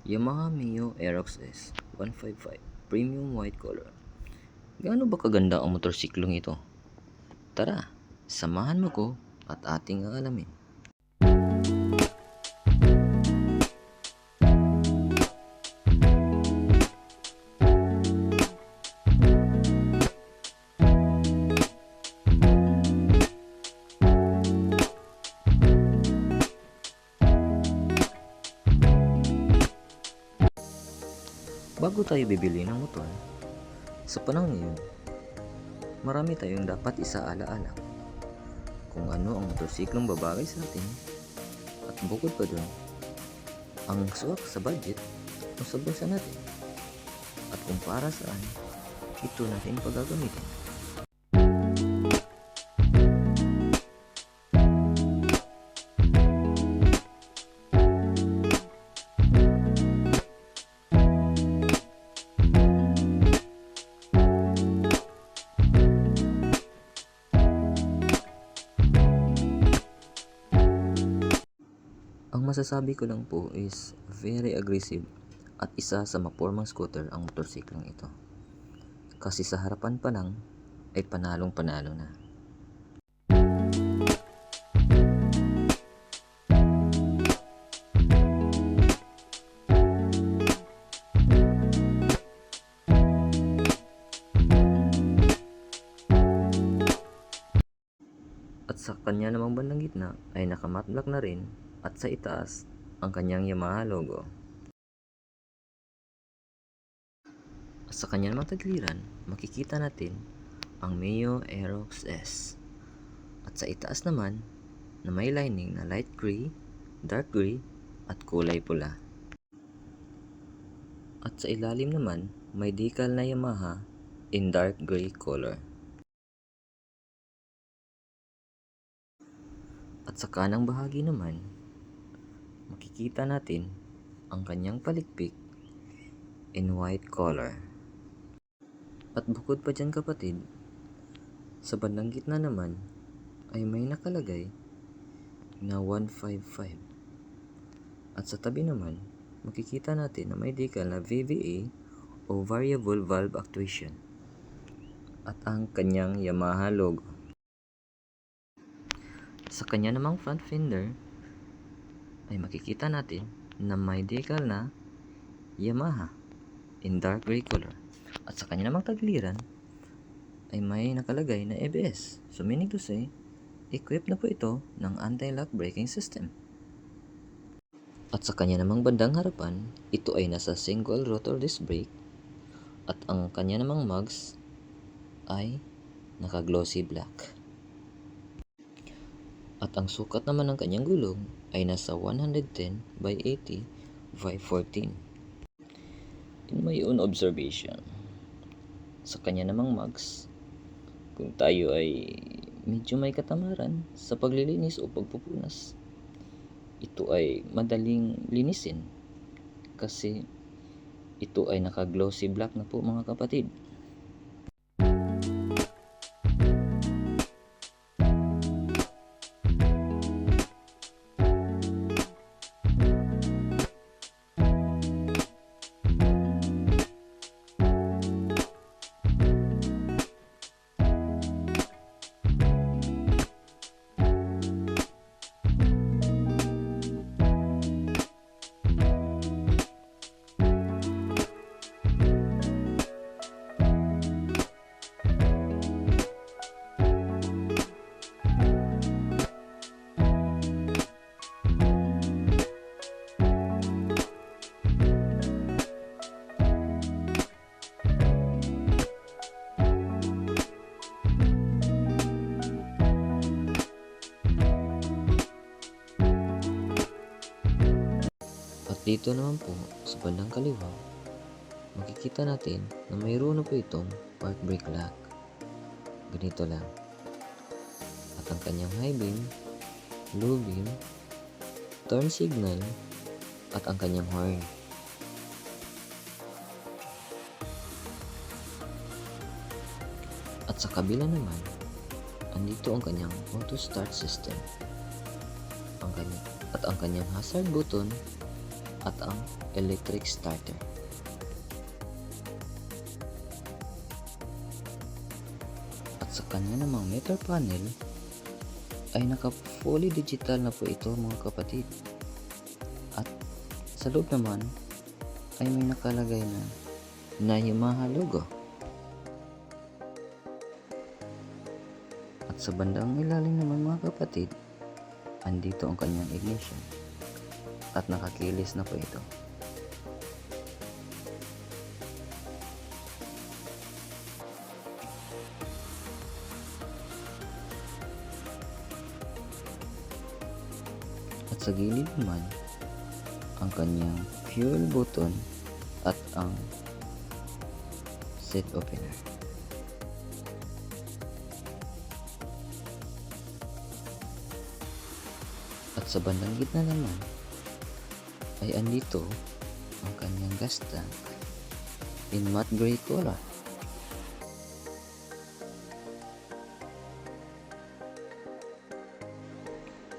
Yamaha Mio Aerox S 155 Premium White Color. Gaano ba kaganda ang motorsiklong ito? Tara, samahan mo ko at ating aalamin. Bago tayo bibili ng motor, sa panahon ngayon, marami tayong dapat isaala-ala kung ano ang motorsiklong babagay sa atin, at bukod pa doon, ang swak sa budget o sa bulsa natin, at kung para saan ito natin pagagamitin. Ang masasabi ko lang po is very aggressive at isa sa mapormang scooter ang motorsiklong ito. Kasi sa harapan pa lang ay panalong panalo na. At sa kanya namang bandang gitna ay naka-matte black na rin, at sa itaas ang kanyang Yamaha logo. At sa kanya namang tagiliran, makikita natin ang Mio Aerox S. At sa itaas naman na may lining na light gray, dark gray at kulay pula. At sa ilalim naman may decal na Yamaha in dark gray color. At sa kanang bahagi naman, makikita natin ang kanyang palikpik in white color. At bukod pa dyan kapatid, sa bandang gitna naman ay may nakalagay na 155. At sa tabi naman, makikita natin na may decal na VVA o Variable Valve Actuation at ang kanyang Yamaha logo. Sa kanya namang front fender ay makikita natin na may decal na Yamaha in dark gray color. At sa kanya namang tagiliran ay may nakalagay na ABS. So meaning to say, equipped na po ito ng anti-lock braking system. At sa kanya namang bandang harapan, ito ay nasa single rotor disc brake, at ang kanya namang mugs ay naka-glossy black. At ang sukat naman ng kanyang gulong ay nasa 110 by 80 by 14. In my own observation, sa kanya namang mugs, kung tayo ay medyo may katamaran sa paglilinis o pagpupunas, ito ay madaling linisin kasi ito ay naka-glossy black na po mga kapatid. At dito naman po sa bandang kaliwa, makikita natin na mayroon na po itong park brake lock. Ganito lang. At ang kanyang high beam, low beam, turn signal, at ang kanyang horn. At sa kabila naman, andito ang kanyang auto start system. Ang kanyang hazard button at ang electric starter. At sa kanya namang meter panel ay naka-fully digital na po ito mga kapatid. At sa loob naman ay may nakalagay na Yamaha logo. At sa bandang ilalim naman mga kapatid, andito ang kanyang ignition at nakakilis na po ito. At sa gilid naman ang kanyang fuel button at ang seat opener. At sa bandang gitna naman ay andito ang kanyang gas tank in matte gray color.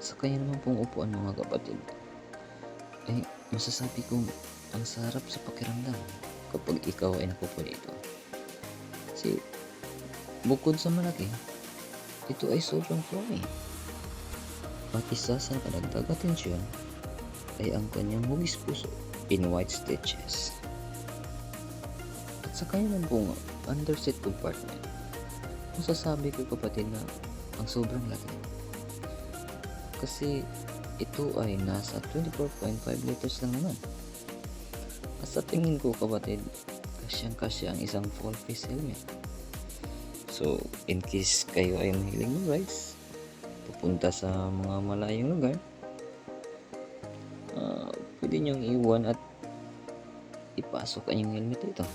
Sa kanya naman pong upuan mga kapatid ay masasabi kong ang sarap sa pakiramdam kapag ikaw ay napupo dito. Kasi bukod sa malaki, ito ay sobrang foamy. At isa sa nakadagdag atensyon ay ang kanyang hugis puso in white stitches. At sa kanyang pong underseat compartment, masasabi ko kapatid na ang sobrang laki. Kasi ito ay nasa 24.5 liters lang naman. At sa tingin ko kapatid, kasyang-kasya ang isang full face helmet. So, in case kayo ay mahilig mag-rides, pupunta sa mga malayong lugar, pwede nyong iwan at ipasok ang yung helmet dito.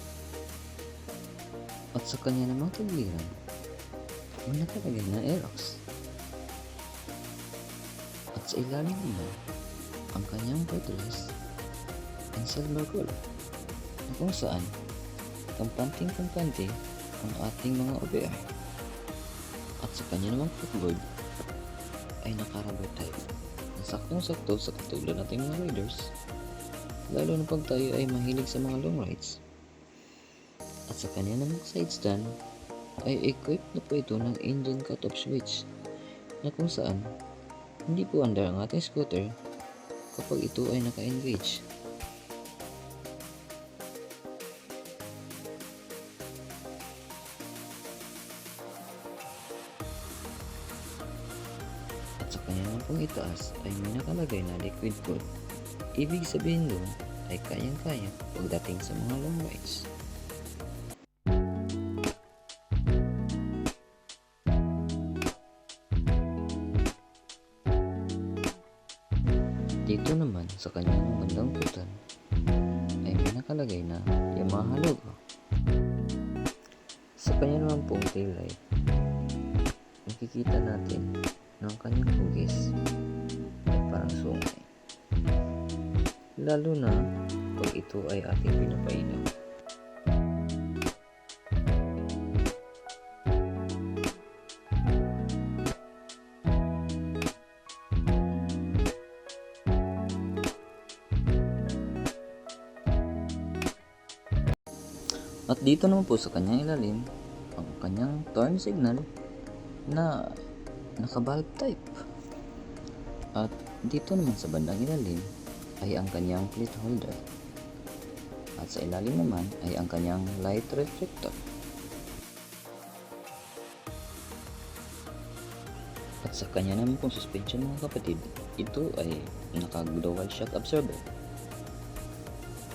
At sa kanya namang tagliran, may nakalagay na Aerox. At sa ilalim naman, ang kanyang footrest in silver color, na kung saan kampanting-kampante ang ating mga OBR. At sa kanya namang footboard ay naka-rubber type na saktong-sakto sa katulad nating mga riders, lalo na pag tayo ay mahilig sa mga long rides. At sa kanya namang side stand ay equipped na po ito ng engine cut-off switch, na kung saan hindi po andar ang ating scooter kapag ito ay naka-engage. At sa kanya naman pong itaas ay may nakalagay na liquid cooled. Ibig sabihin doon ay kayang-kaya pagdating sa mga long rides. Dito naman sa kanyang bandang putan ay may nakalagay na Yamaha logo. Sa kanya naman pong taillight, nakikita natin ng kanyang hugis ay parang sungay, lalo na pag ito ay ating pinapailaw. At dito naman po sa kanyang ilalim ang kanyang turn signal na naka-valve type. At dito naman sa bandang ilalim ay ang kanyang plate holder. At sa ilalim naman ay ang kanyang light reflector. At sa kanya naman pong suspension mga kapatid, ito ay naka-dual shock absorber,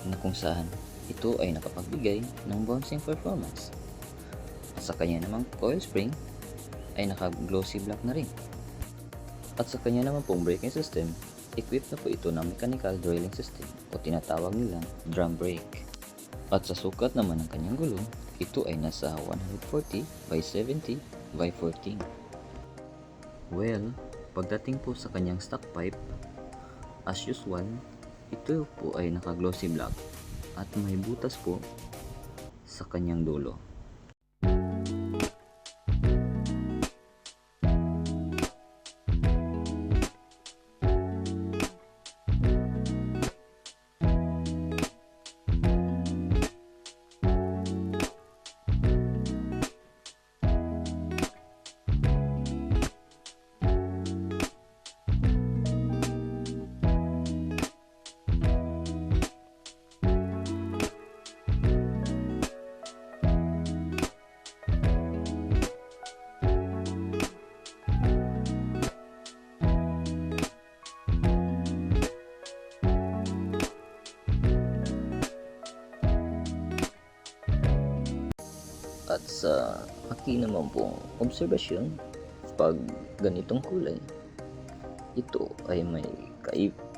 na kung saan ito ay nakapagbigay ng bouncing performance. At sa kanya namang coil spring ay naka-glossy black na rin. At sa kanya naman pong braking system, equipped na po ito ng mechanical drilling system o tinatawag nilang drum brake. At sa sukat naman ng kanyang gulong, ito ay nasa 140 by 70 by 14. Well, pagdating po sa kanyang stock pipe, as usual, ito po ay naka-glossy black at may butas po sa kanyang dulo. At sa akin naman pong obserbasyon, pag ganitong kulay, ito ay may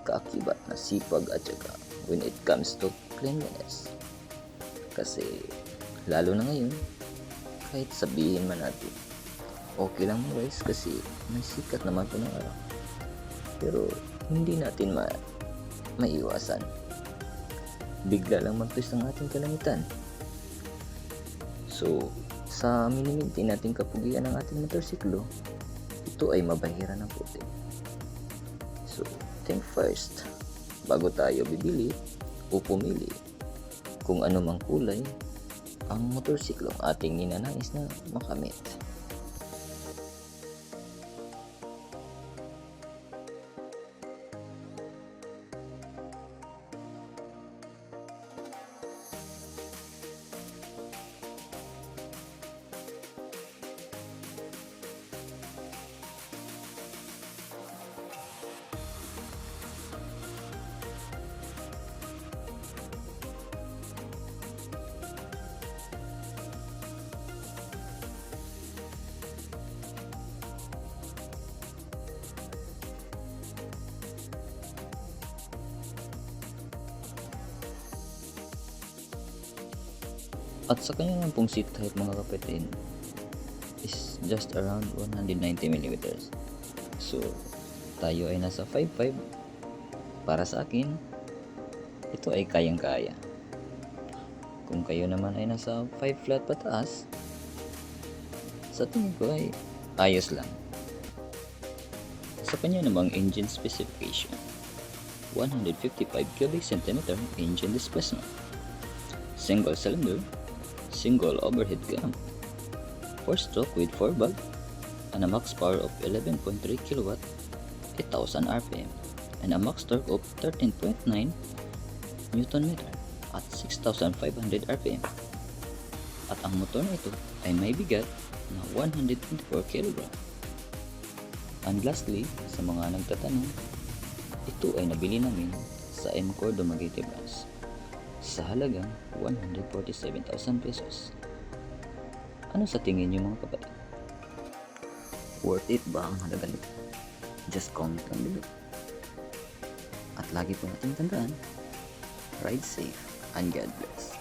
kaakibat na sipag at saka when it comes to cleanliness. Kasi lalo na ngayon, kahit sabihin man natin okay lang mo guys kasi may sikat naman po ng araw, pero hindi natin maiwasan bigla lang mag-twist ang ating kalangitan. So sa miniminti nating kapugian ng ating motorsiklo, ito ay mabahira ng puti. So think first bago tayo bibili o pumili kung ano mang kulay ang motorsiklong ating ninanais na makamit. At sa kanya naman pong seat height mga kapatid is just around 190mm. So tayo ay nasa 5'5". Para sa akin, ito ay kayang-kaya. Kung kayo naman ay nasa 5 flat pataas, sa tingin ko ay ayos lang. Sa kanya namang engine specification, 155 cubic centimeter engine displacement, single cylinder, single overhead cam, 4-stroke with 4 valve, and a max power of 11.3 kW, 8,000 RPM, and a max torque of 13.9 Nm at 6,500 RPM. At ang motor na ito ay may bigat na 124 kg. And lastly, sa mga nagtatanong, ito ay nabili namin sa M-Core Dumaguete branch sa halagang 147,000 pesos. Ano sa tingin niyo mga kapatid? Worth it ba ang halaga nito? Just comment down below. At lagi po natin tandaan, ride safe and God bless.